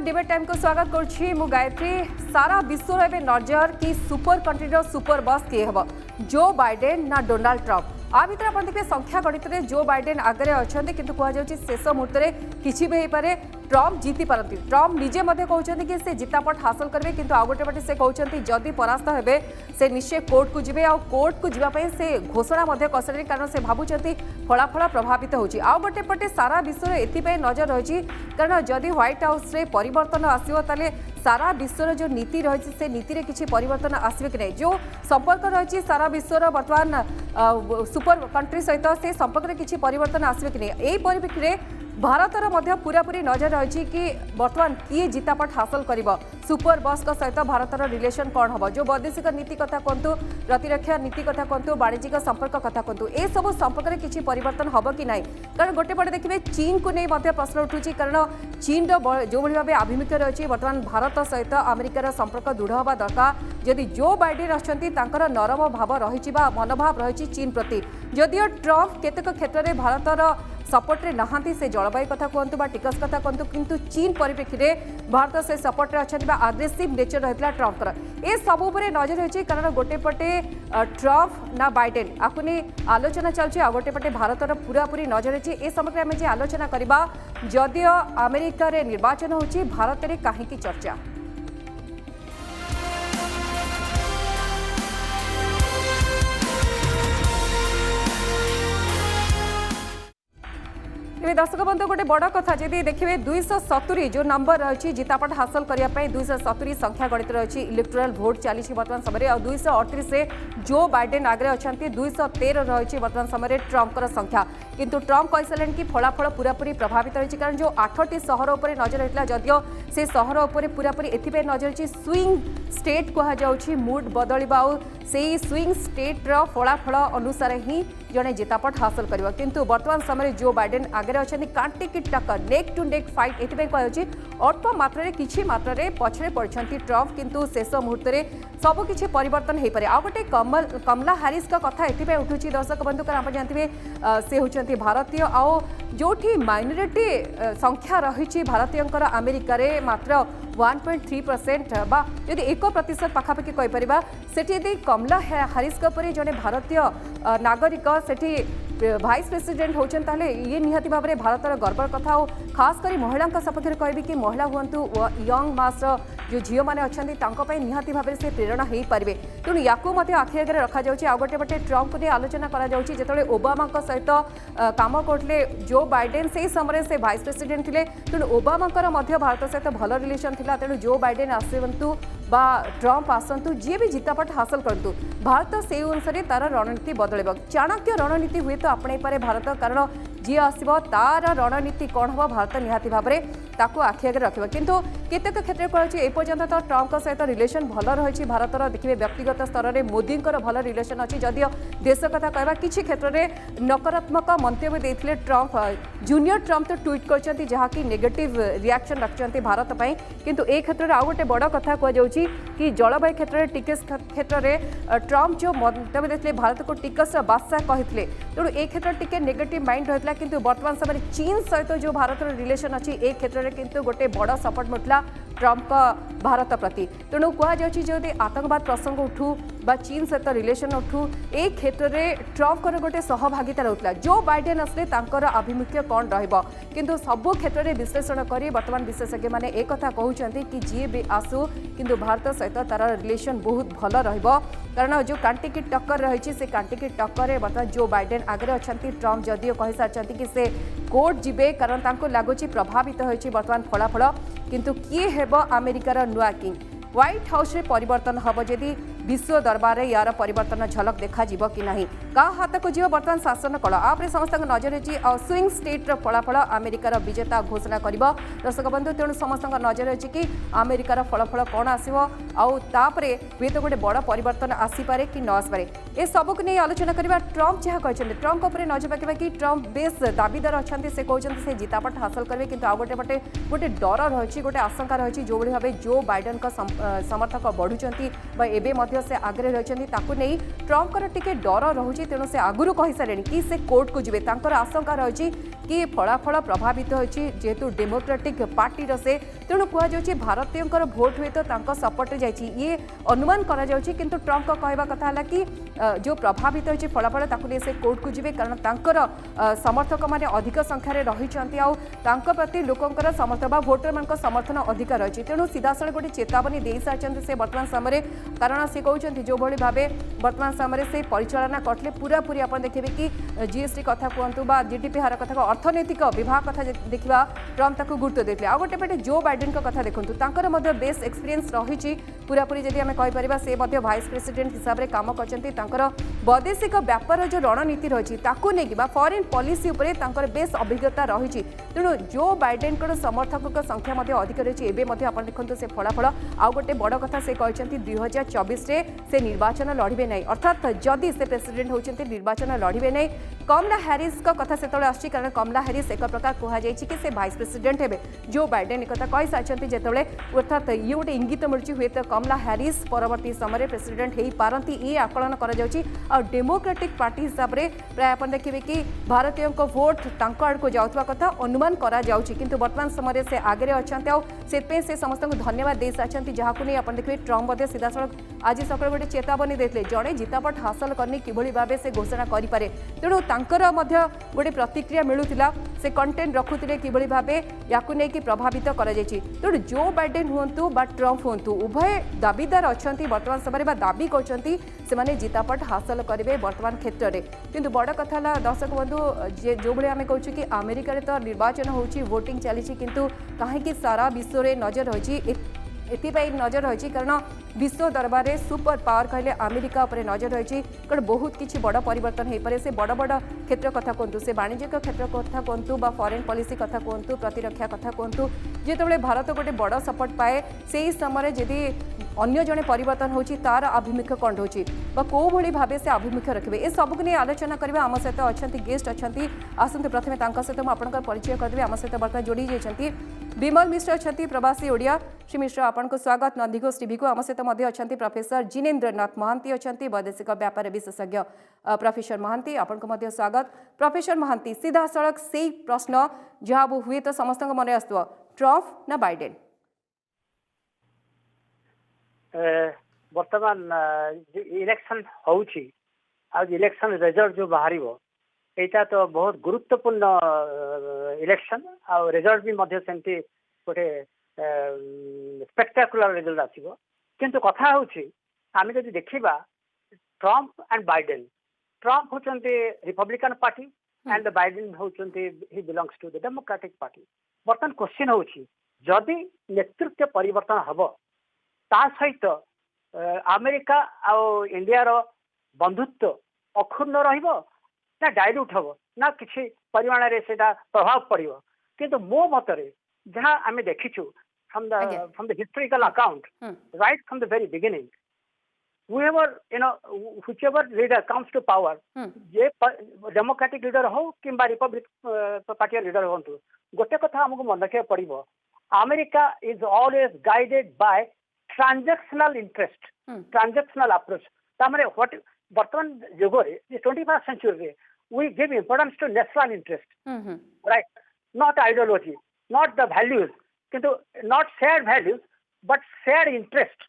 Debate time को स्वागत करुच्ची मु गायत्री। सारा विश्व एवं नजर कि सुपर कंट्री सुपर बस किए हम जो बाइडेन ना डोनाल्ड ट्रंप। आ भर आप देखिए संख्या गणित में जो बाइडेन आगे अच्छा किंतु कहुच्छे शेष मुहूर्त में किसी भी हो पारे ट्रंप जीति पारती। ट्रंप निजे कहते कि से जितापट हासिल करेंगे किंतु आउ गोटे पटे से कहते जदि परास्त हे से निश्चय कोर्ट को जीवे। कोर्ट को जीवाई से घोषणा कसले कारण से भावुं फलाफल प्रभावित होची। आउ गोटे पटे सारा विश्व एथपाई नजर रही कारण जदि व्हाइट हाउस रे परिवर्तन आसो ताले सारा विश्वर जो नीति रही से नीति रे किसी परिवर्तन आसवे कि नहीं, जो संपर्क रही सारा विश्वर बर्तमान सुपर कंट्री सहित से संपर्क में किसी परिवर्तन आसवे कि नहीं। यही परिप्रेक्षी में भारतर पूरापूरी नजर रही कि बर्तमान किए जितापट हासिल कर सुपर बस सहित भारतर रिलेशन कौन हम, जो वैदेशिक नीति कथा कहतु, प्रतिरक्षा नीति कथा कहतु, वाणिज्यिक संपर्क कथा कहतु, ए सब संपर्क में किसी परिवर्तन हम कि नहीं। कारण गोटे पटे देखिए चीन को नहीं प्रश्न उठूँ कारण चीन जो भाव आभिमुख्य रही बर्तमान भारत सहित अमेरिकार संपर्क दृढ़ हवा दरकार। जदि जो बाइडेन अच्छा नरम भाव रही मनोभाव रही चीन प्रति, जदिओ ट्रंप केतेक क्षेत्र में भारतर सपोर्ट रे नहांती से जलवायु कथा कहतु बा टिकस कथा कहतु किंतु चीन परिप्रेक्षी में भारत से सपोर्ट रे अच्छा आग्रेसिव नेचर रही ट्रंपर। ए सब नजर रही कारण गोटे पटे ट्रंप ना बाइडेन आपको नहीं आलोचना चलती, आ गोटे पटे भारतर पूरापूरी नजर रही। ए समय आम आलोचना करवा जदिओ अमेरिका रे निर्वाचन होची भारत में कहीं चर्चा। दर्शक बंधु गोटे बड़ कथा जदि देखिए 270 जो नंबर रही जितापट हासिल करने 270 संख्या गणित रही इलेक्टोरल भोट चली वर्तमान समय और 238 से जो बाइडेन आगे अच्छा 213 रही वर्तमान समय ट्रंपर संख्या। किंतु ट्रंप कही कि फलाफल पूरापूरी प्रभावित रही कारण जो 8टी सहर उपर नजर रही जदिओ से सहर उपर पूरापूरी एथपाई नजर रही स्विंग स्टेट कहुच्छी मूड बदलवा से स्विंग स्टेट्र फलाफल अनुसार ही जड़े जितापट हासिल कर। किंतु वर्तमान समय जो बाइडेन आगे अच्छा कांटिकी टक्कर नेक टू नेक फाइट एथपाई कहुच्छी अल्प मात्रा किसी मात्रा पछरे पड़ते ट्रंप किंतु शेष मुहूर्त में सबकि परिवर्तन हो पारे। आ गोटे कमला हारिस का कथा एथपाई उठुची दर्शक बंधु कारण आप जानते से होती भारतीय आओ जो माइनोरिटी संख्या रही भारतीय अमेरिका रे मात्र 1.3% बा यदि 1% पाखापाखि कहीपर से कमला हारिस जड़े भारतीय नागरिक से भाइस प्रेसिडेंट होते ये निहाती भाव में भारतर गर्वर कथा। और खासकर महिला सपक्ष कहि कि महिला हूँ यंग मास जो झील मैंने अच्छा निहाती भाव से प्रेरणा हो पारे। तेणु या आखि आगे रखा आ गोटे पटे ट्रंप को नहीं आलोचना कर ओबामा सहित काम करते जो बाइडेन से समय से भाइस प्रेसिडेंट थे तेणु ओबामा भारत सहित भल रिलेशन था। तेणु जो बाइडेन आसतु बा ट्रंप आसतु जी भी जितापट हासिल करूँ भारत से अनुसार तार रणनीति बदल चाणक्य रणनीति हुए तो आपणे पारे भारत कारण जी आसव तार रणनीति कौन हम भारत निहाती भाव में ताकू आखि आगे रखा। किंतु केतेक क्षेत्र में एपर्यंत तो ट्रंप सहित रिलेशन भल रही भारतर देखिए व्यक्तिगत स्तर में मोदी भल रिलेशन अच्छी जदिओ देश कथा कहवा किसी क्षेत्र में नकारात्मक मंतव्य देते ट्रंप जूनियर ट्रंप तो ट्वीट कर जहाँकि नेगेटिव रिएक्शन रखिंट भारत पर। किंतु ए क्षेत्र में आउ गोटे बड़ कथा कहुच्छी कि जलवायु क्षेत्र में टिकस क्षेत्र में ट्रंप जो मंतव्य देते भारत को टिकस बादशाह कहते तेणु ए क्षेत्र टी नेगेटिव माइंड रही। किंतु वर्तमान समय चीन सहित जो भारत रिलेशन अच्छी ए क्षेत्र में किंतु गोटे बड़ सपोर्ट मिलता ट्रंप का भारत प्रति। तेणु कहुच्छी आतंकवाद प्रसंग उठू बा चीन सहित रिलेशन उठू ए क्षेत्र में ट्रंप गोटे सहभागिता रहता जो बाइडेन असले आभिमुख्य कौन रहिबो। किंतु सबु क्षेत्र में विश्लेषण कर वर्तमान विशेषज्ञ मैंने एक कथा कहते कि जी भी आसू किंतु भारत सहित तार रिलेशन बहुत भल रहिबो कारण जो कांटिकी टक्कर रही से कांटिकी टक्कर वर्तमान जो बाइडेन आगे अच्छा ट्रंप जदिओ कही सारी कि से कोर्ट जीवे कारण लगुच प्रभावित होती वर्तमान फलाफल। किंतु किए हेब अमेरिकार नुआ किंग व्हाइट हाउस रे परिवर्तन हम जदि विश्व दरबार में यार परिवर्तन झलक देखा कि नहीं क्या हाथ को जीव वर्तमान शासन कल आप समस्त नजर रही स्विंग स्टेट्र फलाफल अमेरिकार विजेता घोषणा कर दर्शक बंधु। तेणु समस्त नजर रही कि अमेरिकार फलाफल कौन आसो आउे हुए तो गोटे बड़ परिवर्तन आसीपे कि न आसपे ए सबको नहीं आलोचना करवा। ट्रंप जहाँ कहते ट्रंप उपर नजर पकड़ा कि ट्रंप बेस दाबीदार अच्छा से कहते से जितापट हासिल करेंगे किंतु आ गोटे पटे गोटे डर रही गोटे आशंका रही जो भाव जो बाइडेन समर्थक बढ़ुंट एवं मध्य से आगे रही नहीं ट्रम्पकर टिके डर रोचे तेणु से आगुरी कही सारे कि से कोर्ट को जीवे आशंका रही कि फलाफल प्रभावित होती जेहेतु डेमोक्रेटिक पार्टी से तेणु कहुच्छी भारतीय भोट हुए तो सपोर्ट जाइए अनुमान किंतु ट्रम्प का कहवा कथा है कि जो प्रभावित होती फलाफल ताकू से कोर्ट को जीवे कारण तांकर समर्थक मैंने अधिक संख्यार रही प्रति लोकंर समर्थन भोटर मान समर्थन अधिक रही तेणु सीधासल गोटे चेतावनी दे सारी से वर्तमान समय कारण से कहते जो भाई भाव वर्तमान समय से परिचालना करते पूरा पूरी आप देखिए कि जीएसटी कथा कहतु जीडीपी हार कथा अर्थनैतिक विभाग कथा देखा ट्रम्प गुरुत्व देते आ गोटे पटे जो बाइडेन कथा देखूँ बेस एक्सपीरियंस रही पूरा पूरी जदि आम कहीपर से भाइस प्रेसिडेंट हिसाब से कम कर वैदेशिक व्यापार जो रणनीति रही फॉरेन पॉलिसी उपर बेस अभिज्ञता रही तेणु जो बाइडेन समर्थक संख्या अधिक रही है देखते से फलाफल आउ गोटे बड़ कथा से कहते 2024 से निर्वाचन लड़े ना अर्थात जदि से प्रेसिडेंट होती निर्वाचन लड़े ना कमला हैरिस कथा से कारण कमला हैरिस एक प्रकार कहुई कि से भाइस प्रेसिडेंट हे जो बाइडेन एक कही सारी जिते अर्थात ये गोटे इंगित मिलूँ हुए तो कमला हैरिस परवर्ती समय प्रेसिडेंट हो पारती ये आकलन कर डेमोक्रेटिक पार्टी हिसाब से प्राय आप देखिए कि भारतीय भोट आड़ को जाऊा कथा अनुमान किंतु वर्तमान समय से आगे अच्छा से से समस्त धन्यवाद दे सारी जहाँ नहीं आप देखिए ट्रम्प सीधा सड़क आज सकाल गोटे चेतावनी देते जड़े जितापट हासिल करनी किभली भाव से घोषणा करें तेणु गोटे प्रतिक्रिया मिलूला से कंटेंट रखुते किभली भाव या प्रभावित कर तेणु जो बाइडेन हूँ बा ट्रम्प हूँ उभय दाबीदार अच्छा वर्तमान समय दाबी कर जितापट हासिल करेंगे वर्तमान क्षेत्र में किंतु बड़ कथा दर्शक बंधु जो भाई आम कहूँ कि अमेरिका तो निर्वाचन होची वोटिंग चली किंतु कहीं सारा विश्व में नजर रही एपाई नजर रही कारण विश्व दरबार में सुपर पावर कहले अमेरिका उपर नजर रही कारण बहुत किसी बड़ परिवर्तन हो पारे से बड़ बड़ क्षेत्र कथा कहतु से वाणिज्यिक क्षेत्र कथा कहतु फॉरेन पॉलिसी कथा कहतु प्रतिरक्षा कथा कहतु जिते भारत गोटे बड़ सपोर्ट पाए से समय जदि अन्य जड़े परिवर्तन होची तार आभिमुख्य कौन होची कौ भली भाव से आभिमुख्य रखिए ए सबको नहीं आलोचना करवा आम सहित अच्छा गेस्ट अच्छा आसतु प्रथम सहित मुझे परिचय करदेवी आम सहित बर्तमान जोड़ी जाइए विमल मिश्र अच्छा प्रवासी ओडिया श्री मिश्र आपको स्वागत नंदीघोष टीवी को आम सहित अच्छा प्रोफेसर जिनेन्द्र नाथ महांती अच्छा वैदेशिक व्यापार विशेषज्ञ प्रोफेसर महांती आपको स्वागत प्रोफेसर महांती सीधा सड़क से प्रश्न जहाँ हुए तो समस्त मन आसो ट्रम्प ना बाइडेन वर्तमान इलेक्शन होउची इलेक्शन रिजल्ट जो बाहर यहाँ तो बहुत गुरुत्वपूर्ण इलेक्शन आ रिजल्ट भी मध्य सेमती गोटे स्पेक्टाकुलर रिजल्ट आसीबो किंतु कथा होउची आमे जदि देखिबा ट्रम्प एंड बाइडेन ट्रम्प होचंती रिपब्लिकन पार्टी एंड बाइडेन होचंती he belongs to the Democratic party वर्तमान क्वेश्चन होउची जदि नेतृत्व परिवर्तन हबो ता सहित अमेरिका आउ इंडिया रो बंधुत्व अक्षुण्ण रहिबो ना डायल्यूट हम ना किसी परिमाण रे सेटा प्रभाव पड़ो किंतु मो मतरे जहाँ आम देखीचु from the historical account right from the very beginning whoever whichever leader comes to power जे डेमोक्रेटिक लीडर हो किंबा रिपब्लिक पार्टी लीडर हो गोटे कथा हमको मन रखा पड़ो America is always guided by transactional interest transactional approach तामरे व्हाट वर्तमान युगरे 21st century we give importance to national interest right not ideology not the values kintu not shared values but shared interest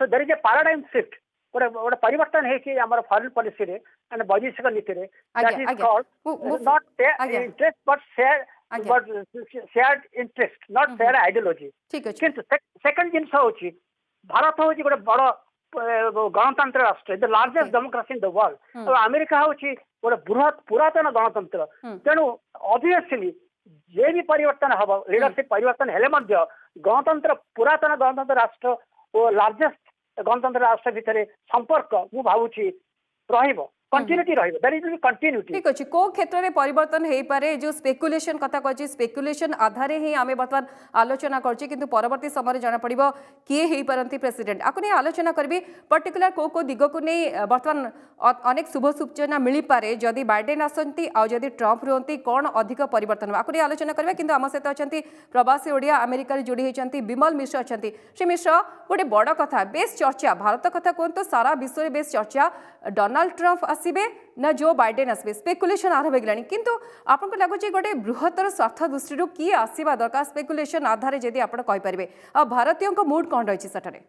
so there is a paradigm shift ओटा परिवर्तन है कि हमारा foreign policy रे and वैदेशिक नीति रे that is called not interest but shared interest not shared ideology किंतु सेकंड जिंस होची भारत होची गोटे बड़ गणतंत्र राष्ट्र the largest democracy in the world और अमेरिका होची गोटे बृहत पुरातन गणतंत्र तेणु ऑब्वियसली जे भी परिवर्तन हम लीडरशिप परिवर्तन हेले मध्य गणतंत्र पुरातन गणतंत्र राष्ट्र और लार्जेस्ट गणतंत्र राष्ट्र भितर संपर्क मु भावुची रहिबो कंटिन्यूटी रहिबो दैट इज कंटिन्यूटी ठीक अच्छे को क्षेत्र में परिवर्तन हो पारे जो स्पेकुलेशन कथा कही स्पेकुलेशन आधार ही आम बर्तमान आलोचना करछी किंतु परवर्ती समय जना पड़ो किए हो पारती प्रेसिडेंट आपको नहीं आलोचना करी पर्टिकुलर को दिग को नहीं बर्तमान अनेक शुभ सूचना मिल पारे जदि बाइडेन आसती आदि ट्रंप रुहति कौन अधिक परिवर्तन हो नहीं आलोचना करवा किंतु आम सहित अच्छा प्रवासी ओडिया अमेरिका जोड़ी होती विमल मिश्र अच्छा श्री मिश्र गोटे बड़ कथा बेस चर्चा भारत कथा कहतु सारा विश्व में बेस चर्चा डोनाल्ड ट्रंप आसबे ना जो बाइडेन आसबे स्पेकुलेशन आरंभ होगलानी किंतु आपको लगुच गोटे बृहत्तर स्वार्थ दृष्टि किए आसवा दरकार स्पेकुलेशन आधार जदि आप कहींपारे आ भारतीय मूड कौन रही सेठारे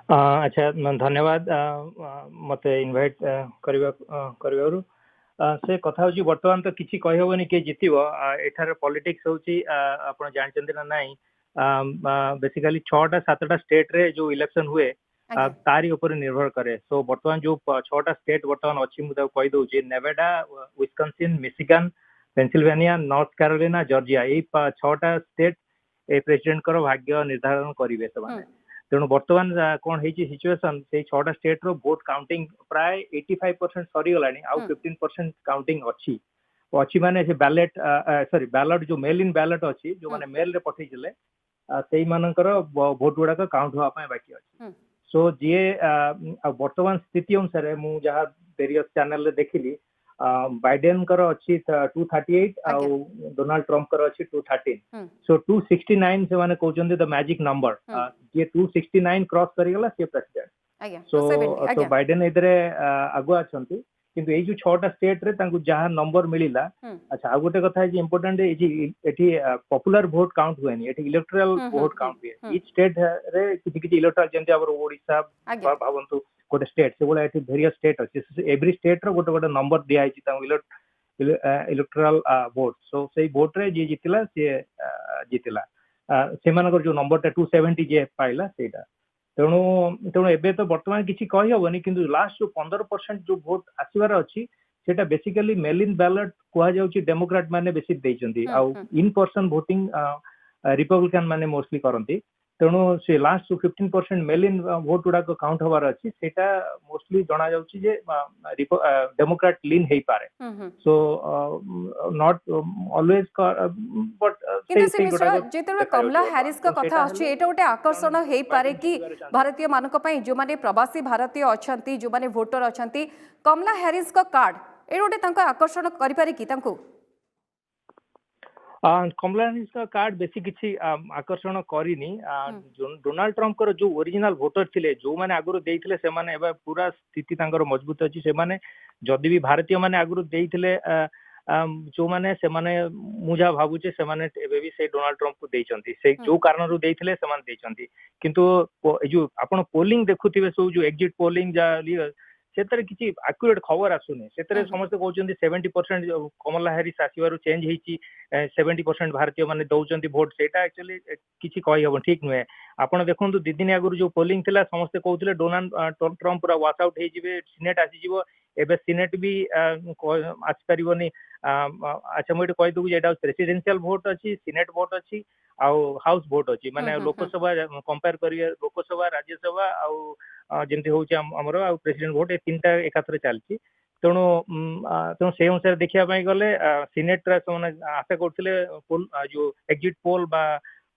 अच्छा धन्यवाद मते इनवाइट करबारु से कथा होची वर्तमान तो किछि कहि होबनी के जितिबो एठार पॉलिटिक्स होची आपण जानचंदी ना नाही बेसिकली 6टा 7टा स्टेट रे जो इलेक्शन हुए तारी ऊपर निर्भर करे सो वर्तमान जो 6टा स्टेट वर्तमान अच्छी मुझे कही दउची Nevada Wisconsin Michigan Pennsylvania North Carolina Georgia यही 6टा स्टेट ए प्रेसिडेंट कर भाग्य निर्धारण करिवे सबाने तेणु वर्तमान कौन है सिचुएशन से 6टा स्टेट रो वोट काउंटिंग प्राय 85% सरी गलानी आउ 15% काउंटिंग अच्छी अच्छी माने से बैलेट सॉरी बैलेट जो मेल इन बैलेट अच्छी जो माने मेल रे पठैले सेई मानकर वोट गुडा काउंट होआ पाए बाकी अच्छी सो जी वर्तमान स्थिति अनुसार मु जहाँ वेरियस चैनल रे देखिली बाइडेन कर अच्छी 238 आउ डोनाल्ड ट्रंप कर अच्छी 213 सो 269 से माने कहउचंदी द मैजिक नंबर जे 269 क्रॉस करी गला से प्रेसिडेंट सो बाइडेन इधरे आगुआ अछंती किंतु ए जो 6टा स्टेट रे तांकु जहाँ नंबर मिलिला अच्छा आ गोटे कथा है इंपोर्टेंट एठी पॉपुलर वोट काउंट हुएनी एठी इलेक्टोरल वोट काउंट हुए ईच स्टेट रे किछि किछि इलेक्टोरल जेंति आबर ओडिसा भावंतु गोटे स्टेट से बोला एठी वेरियस स्टेट अछि एवरी स्टेट रो गोटे गोटे नंबर दिया आइछि तांकु इलेक्टोरल वोट सो सेही वोट रे जे जितिला से जितिला सेमानकर जो नंबर 270 जे पाइला सेटा तेणु तेणु एबे तो वर्तमान किसी कही हबनी किंतु लास्ट जो 15% जो वोट आसीबार अच्छी सेटा बेसिकली मेल इन बैलेट कहा जाउची डेमोक्रेट माने बेसी देइचंती आ इन पर्सन वोटिंग रिपब्लिकन माने मोस्टली करंती तेणु से लास्ट 15% मेल इन वोट गुडा काउंट हबार अच्छी सेटा मोस्टली जना जाउची जे डेमोक्रेट लीन हेई पारे सो नॉट ऑलवेज बट जेते कमला हैरिस का कथा अछि एटा गोटे आकर्षण हेई पारे कि भारतीय मानक पई जो माने प्रवासी भारतीय अछंती जो माने वोटर अछंती कमला हैरिस का कार्ड ए गोटे तांको आकर्षण करि पारे कि तांको कमला हैरिस का कार्ड बेसी किछि आकर्षण करिनी डोनाल्ड ट्रंप कर जो ओरिजिनल वोटर थिले जो माने आगुरु देइथिले से माने एबा पूरा स्थिति तांकर मजबूत अछि से माने जदि भी भारतीय माने आगुरु देइथिले जो माने से माने मुझा भाबुचे से माने एबे भी से डोनाल्ड ट्रंप को देइचंती से जो कारण रु देइथिले से माने देइचंती किंतु जो आपण पोलिंग देखुथिबे सो जो एग्जिट पोलिंग जा सेतरे किछि एक्यूरेट खबर आसुने सेतरे समस्त कहउचंती 70% कमला हैरिस आसीबारु चेंज हेची 70% भारतीय माने दउचंती वोट सेटा एक्चुअली किछि कहि हबो ठीक नुहे आपण देखंतु दि दिन आगुरु जो पोलिंग थिला समस्त कहउथिले डोनाल्ड ट्रंप पूरा वॉश आउट हे जिवे सिनेट आसी जिवो एबे सिनेट भी आसी परिबोनी अच्छा मुझे कहि दउ जेटा प्रेसिडेंशियल वोट अछि सिनेट वोट अछि आ हाउस वोट अछि माने लोकसभा कंपेयर करिए लोकसभा राज्यसभा आ जेंति होउची हमर आ प्रेसिडेंट वोट ए तीनटा एकाथरे चलची तेणु तेणु से अनुसार देखिया पाई गले सिनेट रा आशा करथिले जो एग्जिट पोल बा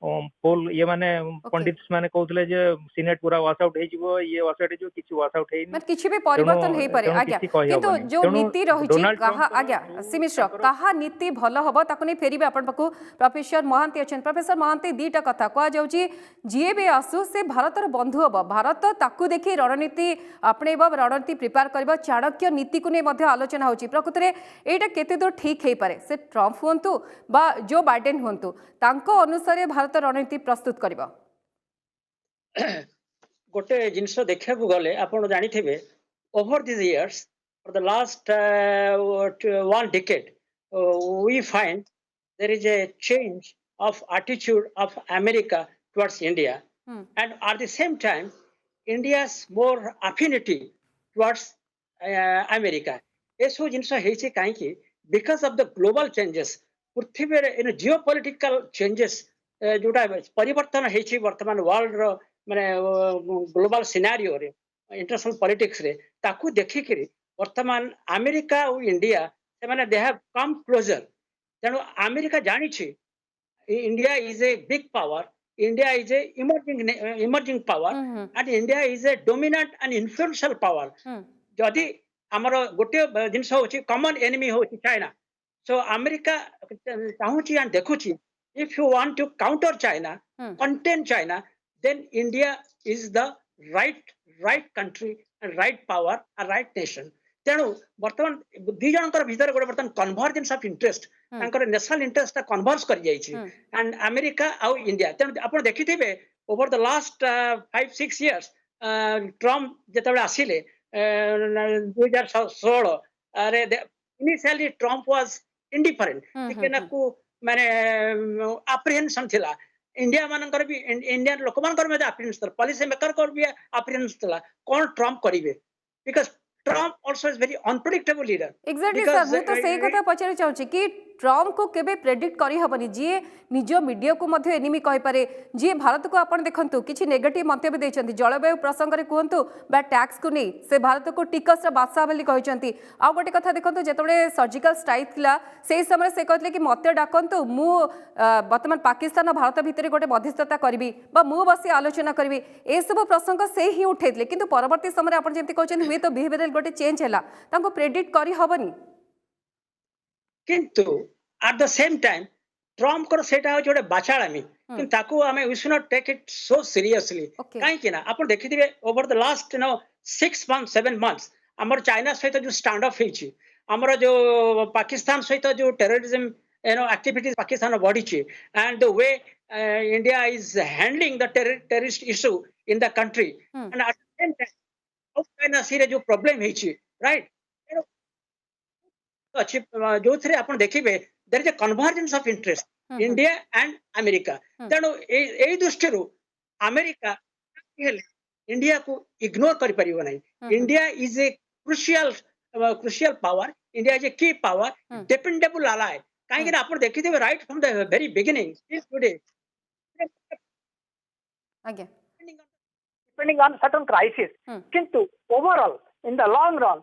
पोल ये माने पंडित माने कहउतले जे सिनेट पूरा वॉश आउट हे जिवो ये वॉश आउट जो किछि वॉश आउट हेनी मत किछि भी परिवर्तन हे पारे आज्ञा किंतु जो नीति रहिछि कहा आज्ञा सिमिश्र कहा नीति भलो हबो ताको नै फेरिबे आपन पकु प्रोफेसर महांती अछन प्रोफेसर महांती दीटा कथा कहा जाउछि जे भी आसु से भारतर बंधु हबो भारत ताकू देखि रणनीति आपणेबो रणनीति प्रिपेयर करबो चाणक्य नीति को नै मध्ये आलोचना होछि प्रकृतरे एटा केते दूर ठीक हे पारे से ट्रम्प हुंतु बा जो बाइडेन हुंतु तांको अनुसार भारत रणनीति प्रस्तुत करबा गोटे जिनस देखा गले आपण जानिथिबे over this years for the last 1 decade we find there is a change of attitude of America towards India and at the same time India's more affinity towards America eso jinso heiche kai ki because of the global changes Prithvi in geopolitical changes जोटा परिवर्तन हेछि वर्तमान world रो माने global scenario रे international politics रे ताकू देखिकरी वर्तमान America और India से माने दे हैव कम क्लोजर तेणु अमेरिका जानी India is a big power. India is a emerging power, and India is a dominant and influential power. जदि आमर गोटे जिनस होची कॉमन एनिमी होची चाइना सो अमेरिका चाहूची एंड देखुची if you want to counter China contain China then India is the right country and right power and right nation तेणु बर्तमान दी जनकर भीतर गोटे बर्तमान कन्वर्जेंस ऑफ इंटरेस्ट तांकर नेशनल इंटरेस्ट कन्वर्ज कर जाइछि एंड अमेरिका आउ इंडिया तेणु आपण देखिथिबे over the last 5-6 years Trump जेतेबे आसिले 2016 अरे इनिशियली ट्रम्प वाज इंडिफरेंट केनाकू माने अप्रिहेंशन थिला इंडिया मानकर भी इंडियन लोक मानकर में अप्रिहेंशन पॉलिसी मेकर कर भी अप्रिहेंशन थिला कोन ट्रम्प करिवे because Trump also is very unpredictable leader. Exactly sir, मु तो सही कथा पचारे चाहूची कि ट्रम्प को केबे प्रेडिक्ट करी हबनी जी निज मीडिया को मध्य एनिमी कहि पारे जी भारत को आपण देखंतु किछि नेगेटिव मंतव्य देछंती जलवायु प्रसंग रे कहंतु बा टैक्स को नै से भारत को टिकस रा बादशाह बोली कहिसंती आ गोटे कथा देखंतु जेतबे सर्जिकल स्ट्राइक थिला सेही समय से कहतले कि मते डाकंतु मु वर्तमान पाकिस्तान और भारत भितर गोटे मध्यस्थता करबी बा मु बसी आलोचना करबी ए सब प्रसंग से ही उठेतले किंतु परवर्ती समय आपण जेंति कहचंती हुए तो बिहेवियरल गोटे चेंज हैला तांको प्रेडिक्ट करी हबनी किंतु at the same time Trump को सेटा होचे गोटे बाचाळामी कि ताकू हमें we should not take it so seriously काहे कि ना आपण देखिथिबे over the last 6 months 7 months हमर चाइना सहित जो स्टैंड ऑफ हेची हमर जो पाकिस्तान सहित जो टेररिज्म एक्टिविटीज पाकिस्तान बढ़ी and the way India is handling the terrorist issue in the country and at the same time China सी रे जो प्रॉब्लम हेची राइट अच्छी जो थे आप देखिए there is a convergence of interest India and America तेणु यही दृष्टि अमेरिका इंडिया को इग्नोर कर परिबो नहीं India is a crucial power India is a की पावर डिपेंडेबल अलाय काहे कि आप देखिए right from the very beginning till today again depending on certain crisis kintu overall in the long run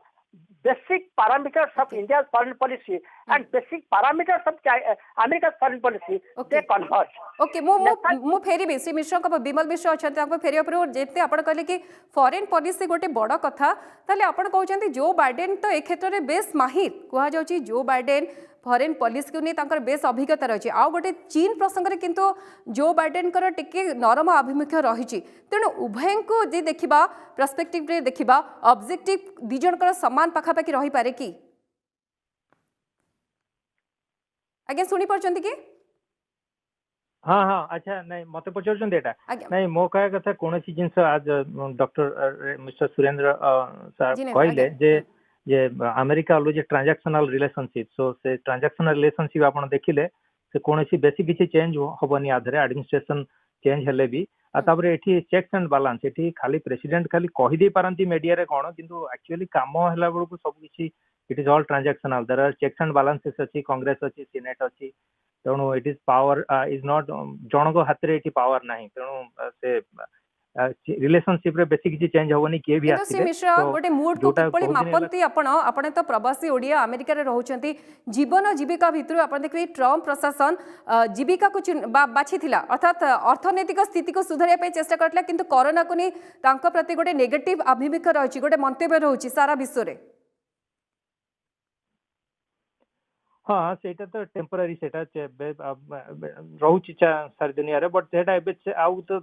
basic parameters of India's foreign policy and basic parameters of America's foreign policy they converge. Okay, मु फेरिबे श्री मिश्र को विमल मिश्र अछन ताको फेरिया पर जेते आपण कहले कि foreign policy गोटे बड़ कथा ताले आपण कहउचंती जो बाइडेन तो ए क्षेत्र रे बेस माहिर कहा जाउची जो बाइडेन फॉरेन पॉलिसी को नहीं तांकर बेस अभिज्ञता रही आउ गोटे चीन प्रसंग रे किंतु जो बाइडेन कर टिके नरम आभिमुख्य रही तेणु उभय को जे देखिबा पर्सपेक्टिव रे देखिबा ऑब्जेक्टिव दी जनकर समान पाखापाखि रही पारे कि आगे सुनी परचंती कि हाँ हाँ अच्छा नहीं मते पचारुचंती एटा नहीं मो कहा कथा कोनोसी जिंस आज डॉक्टर मिस्टर सुरेंद्र सर कहले जे अमेरिका लो जे ट्रांजैक्शनल रिलेशनशिप सो से ट्रांजैक्शनल रिलेशनशिप आपण देखिले से कोनोसी बेसी किछि चेंज होबनी आधरे एडमिनिस्ट्रेशन चेंज हेले भी आ तापरे एठी चेक्स एंड बैलेंस एठी खाली प्रेसिडेंट खाली कहि दे पारंती मीडिया रे कोन किंतु एक्चुअली काम हला बळकु सब किछि it is all transactional there are checks and balances अछि कांग्रेस अछि सीनेट अछि तेणु it is power is not जनक हाथ रे एठी पावर नाही तेणु से रिलेशनशिप रे बेसिक किछि चेंज होबनी के भी आसी मिश्रा गोटे मूड को किपली मापंती आपण तो प्रवासी ओडिया अमेरिका रे रहउचंती जीवन जीविका भितर आपण देखबे ट्रम्प प्रशासन जीविका को बाछि थिला अर्थात अर्थनैतिक स्थिति को सुधारिया पे चेष्टा करथला किंतु कोरोना को नै तांको प्रति गोटे नेगेटिव अभिमुख्य रहउची गोटे मंतव्य रहउची सारा विश्व रे हाँ सेटा तो टेम्पररी सेटा रोची सारी दुनिया रे बट सेटा एबे आउ तो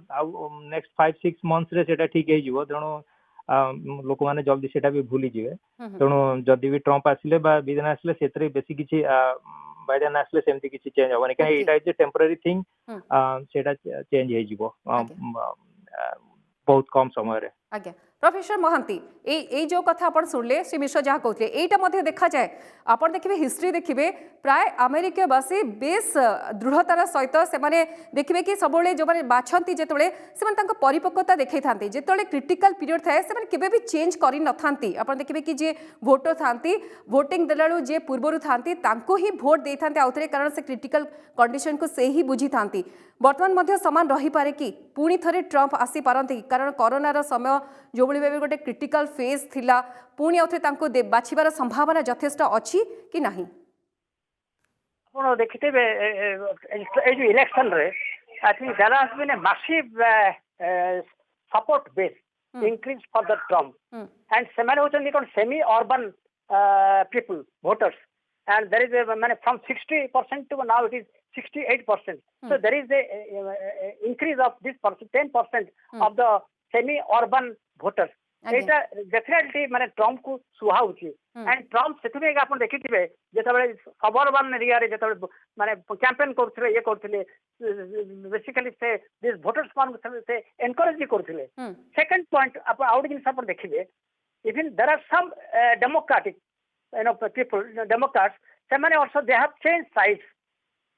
नेक्स्ट 5-6 मंथ्स रे सेटा ठीक हे जिवो तेणु लोक माने जल्दी सेटा भी भूली जिवे तेणु जदि भी ट्रम्प आसिले बा बिदेन आसिले सेतरे बेसी किछि बाइडेन आसिले सेमति किछि चेंज होबनी काहे एटा इज टेम्पररी थिंग सेटा चेंज हे जिवो बहुत कम समय रे आज्ञा प्रोफेसर महांती ए जो कथा आपण सुनले श्री मिश्र जहाँ कहते एटा मध्य देखा जाए आपण देखिए हिस्ट्री देखिए प्राय अमेरिकावासी बेस दृढ़तार सहित से देखिए कि सब जो मैंने बाछंती जिते से परिपक्वता देखा था जिते क्रिटिकल पीरियड थाए से केबे भी चेंज कर न था आपण देखिए कि जे भोटर था भोटिंग देला जे पूर्वर था ही भोट दे था आउ थे कारण से क्रिटिकल कंडीशन को से ही बुझी था बर्तमान मध्य समान रही पारे कि पुणी थरे ट्रम्प आसी पारंती कारण कोरोनार समय जो जो भाई भाव गोटे क्रिटिकल फेज थिला पुणी आउे बाछिबार संभावना यथेष्ट अच्छी कि नहीं? ଆପଣ ଦେଖିଥିବେ ଏଇ ଯୋଉ ଇଲେକ୍ସନ ରେ I think there has been a massive support base increase for the Trump and ସେମାନେ ହଉଛନ୍ତି କଣ semi urban people voters and there is a from 60% to now it is 68%. So there is a increase of this 10% of the semi urban voters. ଏଇଟା definitely Trump କୁ ସୁହାଉଛି and Trump ସେଥିପାଇଁ ଆପଣ ଦେଖିଥିବେ ଯେତେବେଳେ ସବରବାନ ଏରିଆରେ ଯେତେବେଳେ କ୍ୟାମ୍ପେନ୍ କରୁଥିଲେ ଇଏ କରୁଥିଲେ ବେସିକାଲି ସେ ଦିସ୍ ଭୋଟର୍ସ ମାନଙ୍କୁ ସେ ଏନକରେଜ ବି କରୁଥିଲେ। ସେକେଣ୍ଡ ପଏଣ୍ଟ ଆପଣ ଆଉ ଗୋଟେ ଜିନିଷ ଆପଣ ଦେଖିବେ even there are some democratic people Democrats ସେମାନେ also they have changed sides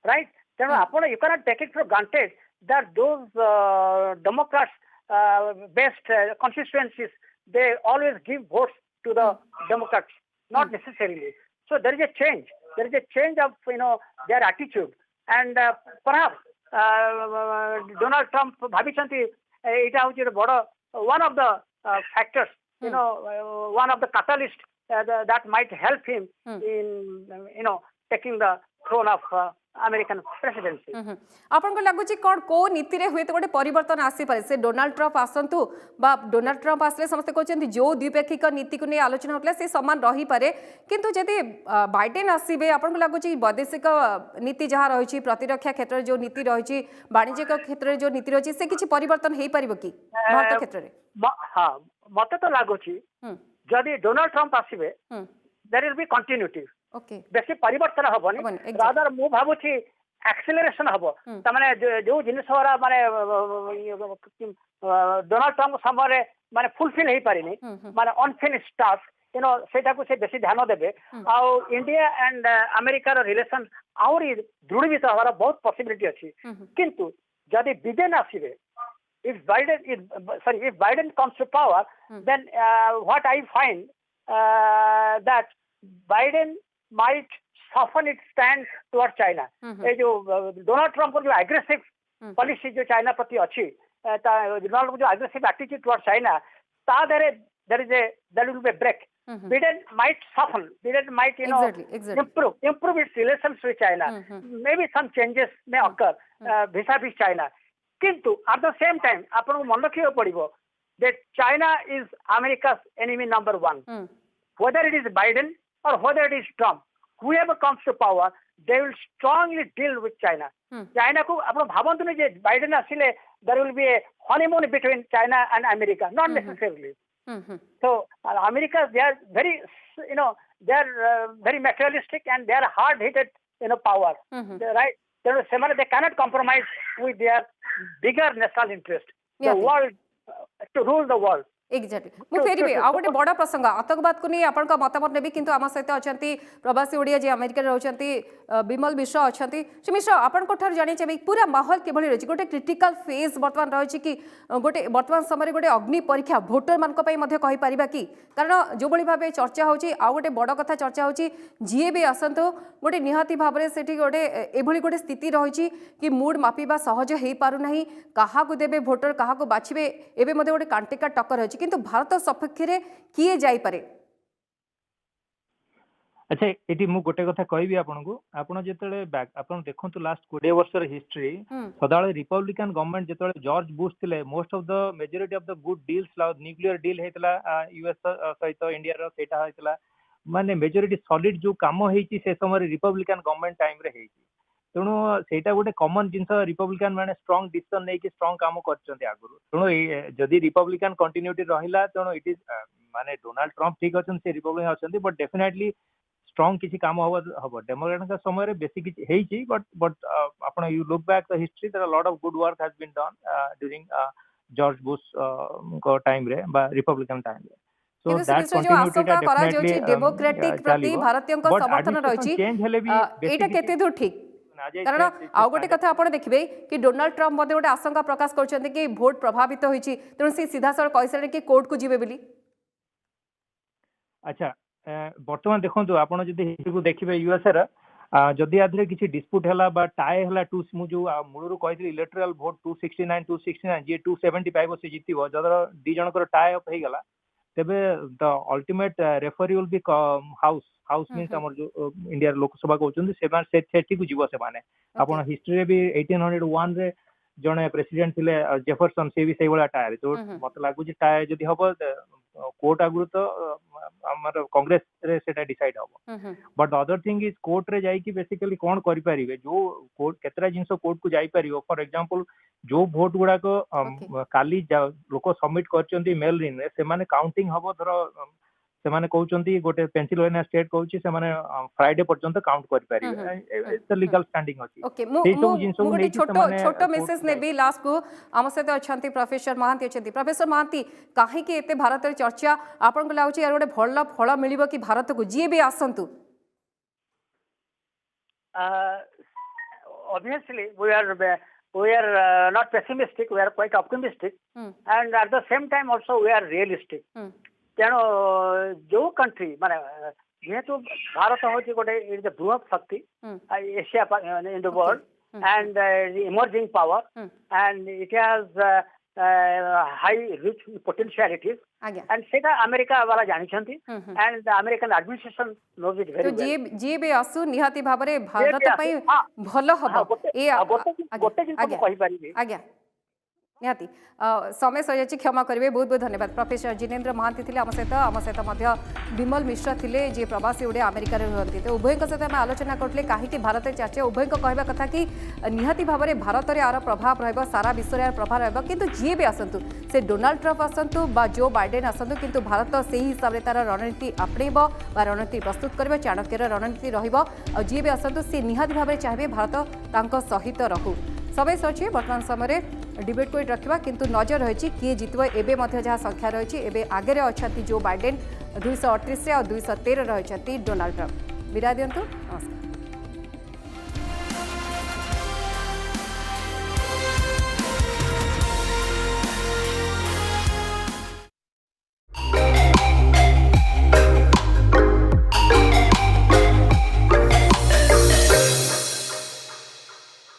right ତେଣୁ ଆପଣ you cannot take it for granted that those Democrats based constituencies they always give votes to the Democrats, not necessarily. So there is a change of their attitude, and perhaps Donald Trump bhabichanti eta hochi bodo one of the factors, one of the catalysts that might help him in taking the throne of American presidency. आपन को लागुची कोन को नीति रे हुए तो गोटे परिवर्तन आसी पारे से डोनाल्ड ट्रम्प आसंतु बा डोनाल्ड ट्रम्प आसले समस्त कहते जो द्विपक्षीय नीति को नहीं आलोचना होतला से समान रही पारे किंतु जदि बाइडेन आसीबे आपन को लागुची वैदेशिक नीति जहा रहिची प्रतिरक्षा क्षेत्र जो नीति रहिची वाणिज्यिक क्षेत्र जो नीति रहिची से किछि परिवर्तन हेई परिबो कि भारत क्षेत्र रे? हां मते तो लागुची जदि डोनाल्ड ट्रम्प आसीबे there will be continuity. Okay. बेसी परिवर्तन हबनी रादर मु भाबुची एक्सेलरेशन हबो तमाने जो जिनिस वाला माने डोनाल्ड ट्रम्प समय माने फुलफिल हेई पारिनी माने अनफिनिश्ड टास्क सेटा को से बेसी ध्यान देबे आ इंडिया एंड अमेरिका रो रिलेशन आउरी दृढ़ीभूत हवार बहुत पॉसिबिलिटी अछि किंतु जदि बिडेन आसीबे if Biden comes to power then what I find that Biden might soften its stand towards China. ये जो डोनाल्ड ट्रम्प को जो एग्रेसिव पॉलिसी जो चाइना प्रति अच्छी डोनाल्ड को जो aggressive attitude towards China there will be a break. Biden might soften. Biden might improve its relations with China. Maybe some changes may occur vis-a-vis China. किंतु at the same time आपन मन रखियो पड़िबो that China is America's enemy number one. Whether it is Biden or whether it is Trump, whoever comes to power, they will strongly deal with China. China को अपन भावंतु नहीं जे Biden आसिले there will be a honeymoon between China and America, not necessarily. So America they are very they are very materialistic and they are hard-headed power, right? They cannot compromise with their bigger national interest. The world to rule the world. Exactly मु फेर भी आ गोटे बड़ प्रसंग आतंकवाद को नहीं आपण का मतामत नेबी किंतु आम सहित अच्छा प्रवासी ओडिया जे अमेरिका रहउछंती विमल मिश्र अच्छा श्री मिश्र आपण को ठार जानि चाहे पूरा माहौल किभली रही गोटे क्रिटिकल फेज वर्तमान रही कि गोटे वर्तमान समय गोटे अग्नि परीक्षा भोटर मान कही पारिबा कि कारण जो भली भाबे चर्चा होची आ गोटे बड़ कथा चर्चा होची जीए भी आसंतु गोटे निहाती भाबरे सेठी गोटे एभली गोटे स्थिति रही कि मूड मापिबा सहज हेई पारु नाही काहा को देबे भोटर काहा को बाछिबे एबे मध्ये गोटे कांटिका टक्कर होची किंतु भारत सपक्ष रे किए जाई पारे? अच्छा एटी मु गोटे कथा कहबी आपण जेतले आपण देखंतु लास्ट 20 वर्षर हिस्ट्री सदाळे रिपब्लिकन गवर्नमेंट जेतले जॉर्ज बुश थिले most of the majority of the good deals nuclear deal हेतला यूएस सहित इंडिया रो सेटा हेतला माने मेजॉरिटी सॉलिड जो काम हेची से समय रिपब्लिकन गवर्नमेंट टाइम रे हेची तेणु सेटा गोटे कॉमन जिनस रिपब्लिकन माने स्ट्रांग डिसीजन नै कि स्ट्रांग काम करछन्ते आगुरु तेणु जदि रिपब्लिकन कंटिन्यूटी रहिला तेणु इट इज माने डोनाल्ड ट्रम्प ठीक अछन से रिपब्लिकन अछन्ते बट डेफिनेटली स्ट्रांग किसी काम हबो डेमोक्रेट का समय रे बेसी किछि हेछि बट आपण you look back the history there are lot of good work has been done during George Bush को टाइम रे बा रिपब्लिकन टाइम रे सो दैट कंटिन्यूटी टा डेफिनेटली डेमोक्रेटिक प्रति भारतीय को समर्थन रहिछि एटा केते दूर ठीक कारण आउ गोटे कथा आपण देखिबे कि डोनाल्ड ट्रम्प मध्ये गोटे आशंका प्रकाश करछन्ते कि भोट प्रभावित होईछि तेणु से सीधा सर कहिसले कि कोर्ट को जिबे बोली। अच्छा वर्तमान देखंतु आपण जदि हिस्ट्री को देखिबे यूएसए रा जदि आधे किसी डिस्प्यूट है बा टाए है टू जो मूलर कही इलेक्टोरल भोट 269 जी 270 पाइब से जीतब जदर दी जनकर टाए अप हो गला तेबे the ultimate referee will be house means हमर जो इंडिया लोकसभा कहउछन सेठी को जीव से माने आपण हिस्ट्री भी 1801 रे जने प्रेसिडेंट थिले जेफरसन से भी सही वाला टायर तो मत लागु जे टायर जदि हबो कोर्ट आगु तो हमर कांग्रेस रे सेटा डिसाइड हबो but other thing is court रे जाई कि बेसिकली कोन करि परिबे जो कोर्ट केतरा जिंस कोर्ट को जाई परिबो फॉर एग्जांपल जो वोट गुडा को काली लोक सबमिट करचंती मेल इन से माने काउंटिंग हबो धरो से माने कहउचंती गोटे पेंसिल्वेनिया स्टेट कहउची से माने फ्राइडे पर्यंत काउंट करि परिबे इट्स लीगल स्टैंडिंग अछि ओके मु गोटे छोटो मेसेज ने भी लास्ट को आम सहित अछंती प्रोफेसर महांती अछंती प्रोफेसर महांती काहे कि एते भारत रे चर्चा आपन को लाउची यार गोटे भल फल मिलिबो कि भारत को जी भी आसंतु obviously we are not pessimistic, we are quite optimistic, and at the same time also we are realistic. तेणु जो कंट्री माने जेहेतु भारत हूँ गोटे इज द बृहत शक्ति Asia in the world and emerging power and it has high rich potentialities and सेटा America वाला जानिछंती and the American administration knows it very well तो जी बे आसु निहाती भाबरे भारत पई भलो हबो ए गोटे जिन को कहि परिबे आज्ञा निहाती समय सर जाची क्षमा करेंगे बहुत बहुत धन्यवाद प्रोफेसर जिनेन्द्र महांती थे आम सहित विमल मिश्र थे जी प्रवासी ओडिया अमेरिका रुहति तो उभय सहित आम आलोचना करते कहीं भारत चर्चा उभय कहवा कथा कि निहाती भाव में भारत में यार प्रभाव रहा सारा विश्व में यार प्रभाव रहा किंतु जी भी आसतु से डोनाल्ड ट्रम्प आसतु बा जो बाइडेन आसतु किंतु भारत से हिसाब से तार रणनीति आपणेब रणनीति प्रस्तुत कर चाणक्यर रणनीति रही भी आसतु सी निहाती भाव में चाहिए भारत सहित रहू समय सची बर्तमान समय डिबेट को रखा किंतु नजर रही किए जितब एवं जहाँ संख्या रही है आगे अच्छा जो बाइडेन 238 और 213 रही डोनाल्ड ट्रम्प विदा दिंतु नमस्कार।